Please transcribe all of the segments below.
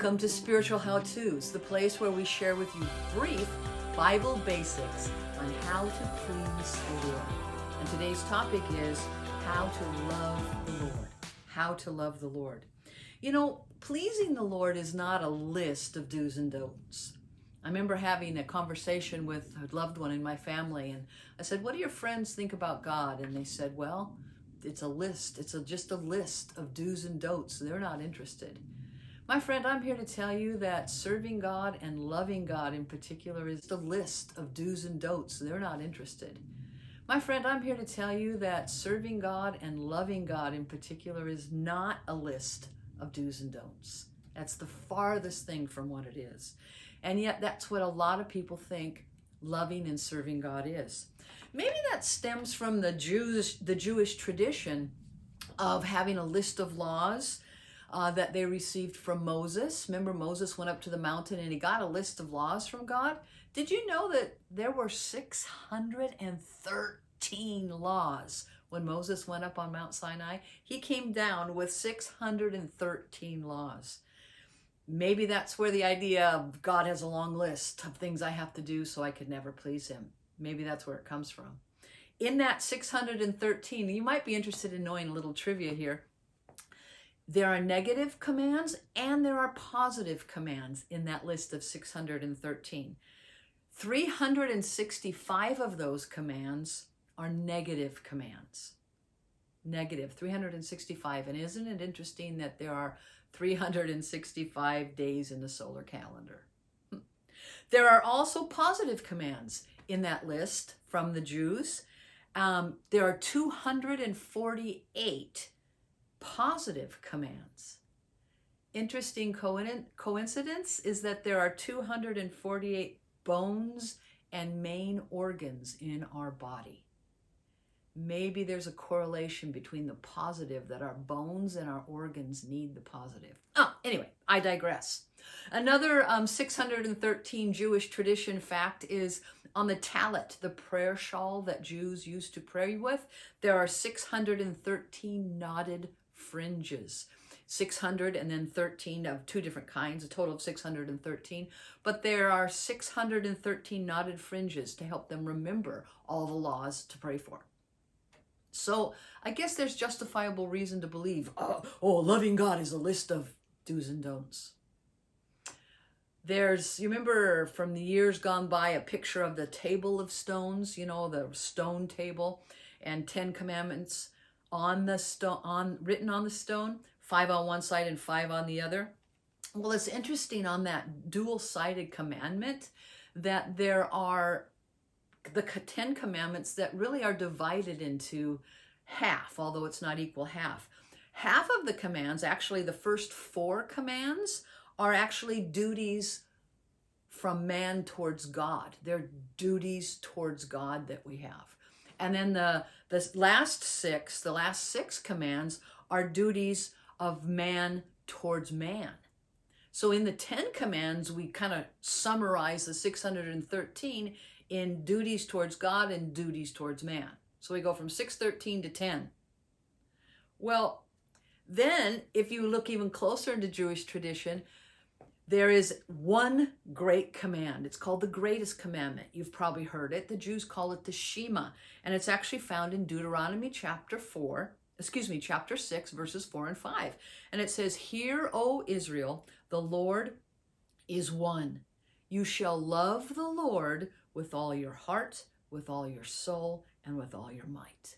Welcome to Spiritual How-Tos, the place where we share with you brief Bible basics on how to please the Lord. And today's topic is how to love the Lord. How to love the Lord. You know, pleasing the Lord is not a list of do's and don'ts. I remember having a conversation with a loved one in my family, and I said, what do your friends think about God? And they said, well, it's a list. It's just a list of do's and don'ts. They're not interested. My friend, I'm here to tell you that serving God and loving God in particular is a list of do's and don'ts. They're not interested. My friend, I'm here to tell you that serving God and loving God in particular is not a list of do's and don'ts. That's the farthest thing from what it is. And yet that's what a lot of people think loving and serving God is. Maybe that stems from the Jewish tradition of having a list of laws that they received from Moses. Remember, Moses went up to the mountain and he got a list of laws from God. Did you know that there were 613 laws when Moses went up on Mount Sinai? He came down with 613 laws. Maybe that's where the idea of God has a long list of things I have to do so I could never please him. Maybe that's where it comes from. In that 613, you might be interested in knowing a little trivia here. There are negative commands and there are positive commands in that list of 613. 365 of those commands are negative commands. Negative, 365. And isn't it interesting that there are 365 days in the solar calendar? There are also positive commands in that list from the Jews. There are 248 positive commands. Interesting coincidence is that there are 248 bones and main organs in our body. Maybe there's a correlation between the positive, that our bones and our organs need the positive. Anyway, I digress. Another 613 Jewish tradition fact is on the talit, the prayer shawl that Jews used to pray with, there are 613 knotted fringes. 613 of two different kinds, a total of 613, but there are 613 knotted fringes to help them remember all the laws to pray for. So I guess there's justifiable reason to believe, loving God is a list of do's and don'ts. You remember from the years gone by, a picture of the table of stones, you know, the stone table, and 10 commandments on the stone, written on the stone, 5 on one side and 5 on the other. Well, it's interesting on that dual-sided commandment that there are the 10 commandments that really are divided into half, although it's not equal half. Half of the commands, actually the first 4 commands, are actually duties from man towards God. They're duties towards God that we have. And then the last 6 commands are duties of man towards man. So in the 10 commands, we kind of summarize the 613 in duties towards God and duties towards man. So we go from 613 to 10. Well, then if you look even closer into Jewish tradition, there is one great command. It's called the Greatest Commandment. You've probably heard it. The Jews call it the Shema, and it's actually found in Deuteronomy chapter 6, verses 4 and 5. And it says, "Hear, O Israel, the Lord is one. You shall love the Lord with all your heart, with all your soul, and with all your might."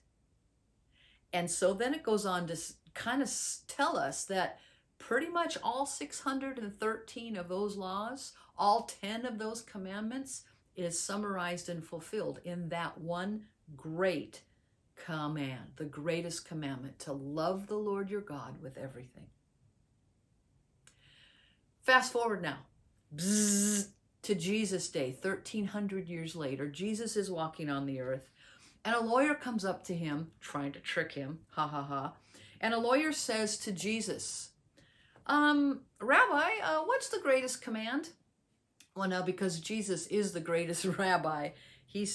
And so then it goes on to kind of tell us that pretty much all 613 of those laws, all 10 of those commandments is summarized and fulfilled in that one great command, the greatest commandment, to love the Lord your God with everything. Fast forward now to Jesus' day, 1,300 years later. Jesus is walking on the earth, and a lawyer comes up to him, trying to trick him, and a lawyer says to Jesus, Rabbi, what's the greatest command? Well, now, because Jesus is the greatest rabbi, he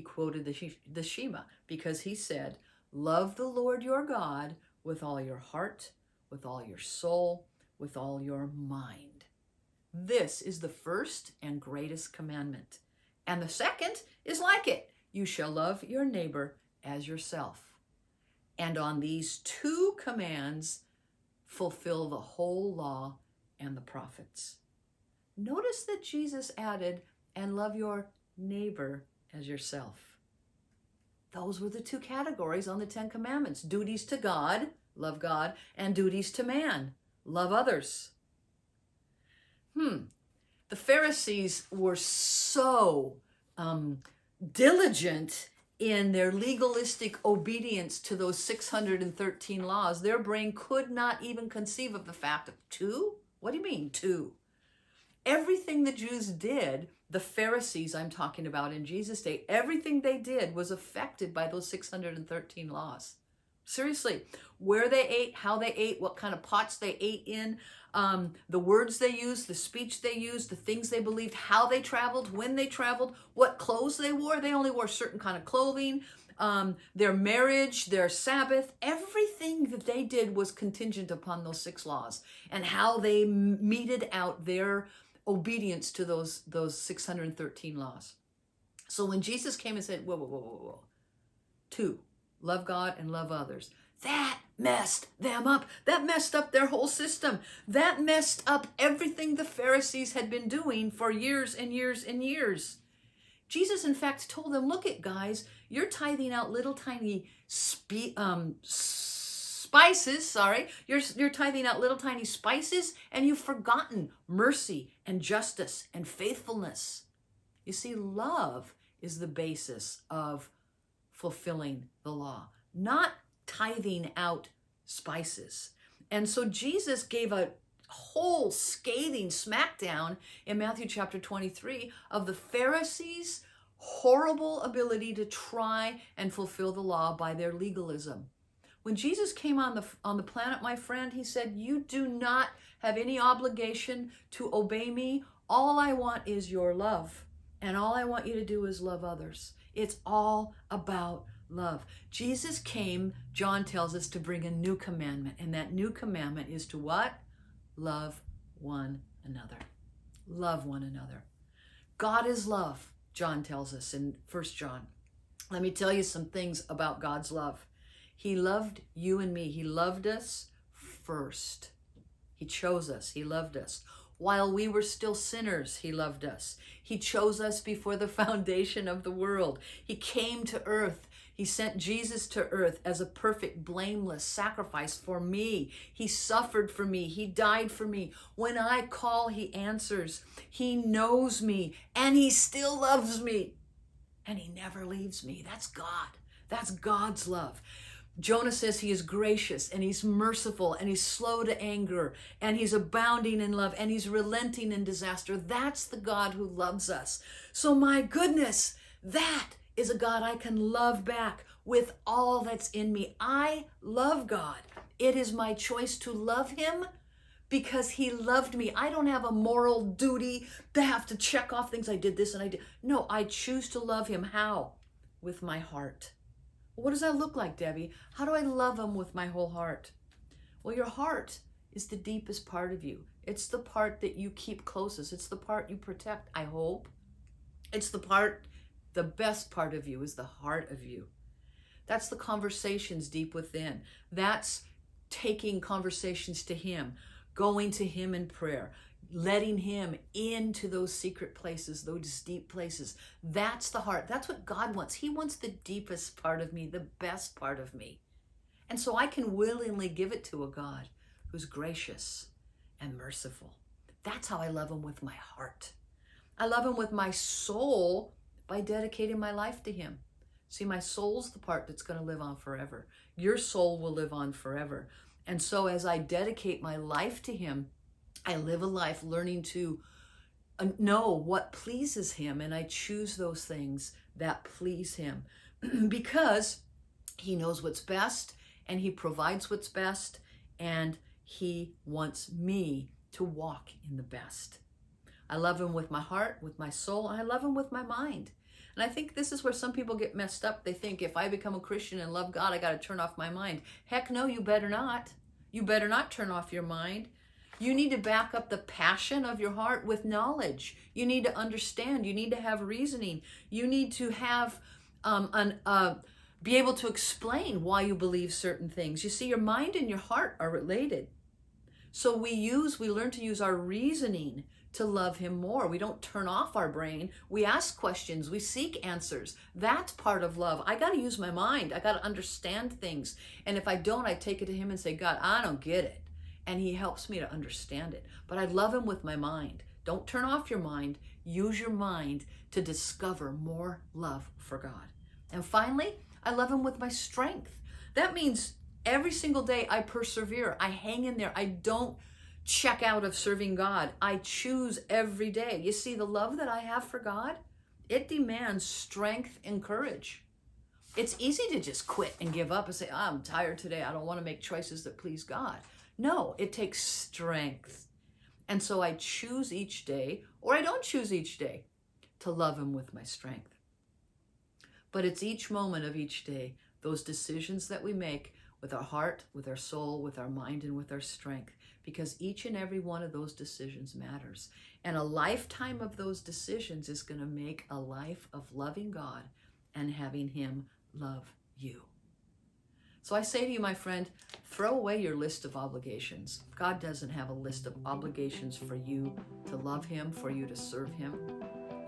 quoted the Shema, because he said, love the Lord your God with all your heart, with all your soul, with all your mind. This is the first and greatest commandment. And the second is like it. You shall love your neighbor as yourself. And on these two commands fulfill the whole law and the prophets. Notice that Jesus added, and love your neighbor as yourself. Those were the two categories on the Ten Commandments. Duties to God, love God, and duties to man, love others. The Pharisees were so diligent in their legalistic obedience to those 613 laws, their brain could not even conceive of the fact of two? What do you mean, two? Everything the Jews did, the Pharisees I'm talking about in Jesus' day, everything they did was affected by those 613 laws. Seriously, where they ate, how they ate, what kind of pots they ate in, the words they used, the speech they used, the things they believed, how they traveled, when they traveled, what clothes they wore. They only wore certain kind of clothing, their marriage, their Sabbath, everything that they did was contingent upon those 6 laws and how they meted out their obedience to those 613 laws. So when Jesus came and said, whoa, 2, love God and love others, that messed them up. That messed up their whole system. That messed up everything the Pharisees had been doing for years and years and years. Jesus, in fact, told them, look it, guys, you're tithing out little tiny spices, you're tithing out little tiny spices, and you've forgotten mercy and justice and faithfulness. You see, love is the basis of fulfilling the law, not tithing out spices. And so Jesus gave a whole scathing smackdown in Matthew chapter 23 of the Pharisees' horrible ability to try and fulfill the law by their legalism. When Jesus came on the planet, my friend, he said, you do not have any obligation to obey me. All I want is your love. And all I want you to do is love others. It's all about love. Jesus came, John tells us, to bring a new commandment. And that new commandment is to what? Love one another. Love one another. God is love, John tells us in 1 John. Let me tell you some things about God's love. He loved you and me. He loved us first. He chose us. He loved us. While we were still sinners, he loved us. He chose us before the foundation of the world. He came to earth. He sent Jesus to earth as a perfect, blameless sacrifice for me. He suffered for me. He died for me. When I call, he answers. He knows me, and he still loves me. And he never leaves me. That's God. That's God's love. Jonah says he is gracious and he's merciful and he's slow to anger and he's abounding in love and he's relenting in disaster. That's the God who loves us. So my goodness, that is a God I can love back with all that's in me. I love God. It is my choice to love him because he loved me. I don't have a moral duty to have to check off things. I did this and I did. No, I choose to love him. How? With my heart. What does that look like, Debbie? How do I love him with my whole heart? Well, your heart is the deepest part of you. It's the part that you keep closest. It's the part you protect, I hope. It's the best part of you is the heart of you. That's the conversations deep within. That's taking conversations to him, going to him in prayer, letting him into those secret places, those deep places. That's the heart. That's what God wants. He wants the deepest part of me, the best part of me. And so I can willingly give it to a God who's gracious and merciful. That's how I love him with my heart. I love him with my soul by dedicating my life to him. See, my soul's the part that's going to live on forever. Your soul will live on forever. And so as I dedicate my life to him, I live a life learning to know what pleases him, and I choose those things that please him because he knows what's best and he provides what's best and he wants me to walk in the best. I love him with my heart, with my soul, and I love him with my mind. And I think this is where some people get messed up. They think if I become a Christian and love God, I got to turn off my mind. Heck no, you better not. You better not turn off your mind. You need to back up the passion of your heart with knowledge. You need to understand. You need to have reasoning. You need to have be able to explain why you believe certain things. You see, your mind and your heart are related. So we learn to use our reasoning to love him more. We don't turn off our brain. We ask questions. We seek answers. That's part of love. I got to use my mind. I got to understand things. And if I don't, I take it to him and say, God, I don't get it. And he helps me to understand it. But I love him with my mind. Don't turn off your mind. Use your mind to discover more love for God. And finally, I love him with my strength. That means every single day I persevere. I hang in there. I don't check out of serving God. I choose every day. You see, the love that I have for God, it demands strength and courage. It's easy to just quit and give up and say, I'm tired today. I don't want to make choices that please God. No, it takes strength. And so I choose each day, or I don't choose each day, to love him with my strength. But it's each moment of each day, those decisions that we make with our heart, with our soul, with our mind, and with our strength, because each and every one of those decisions matters. And a lifetime of those decisions is going to make a life of loving God and having him love you. So I say to you, my friend, throw away your list of obligations. God doesn't have a list of obligations for you to love him, for you to serve him.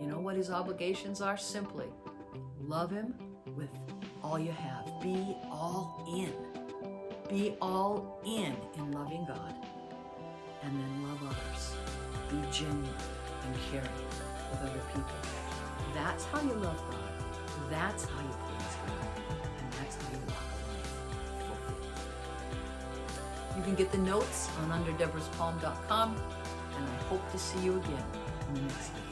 You know what his obligations are? Simply love him with all you have. Be all in. Be all in loving God. And then love others. Be genuine and caring with other people. That's how you love God. That's how you please God. And that's how you walk a life fulfilled. You can get the notes on underdeborahspalm.com, and I hope to see you again in the next video.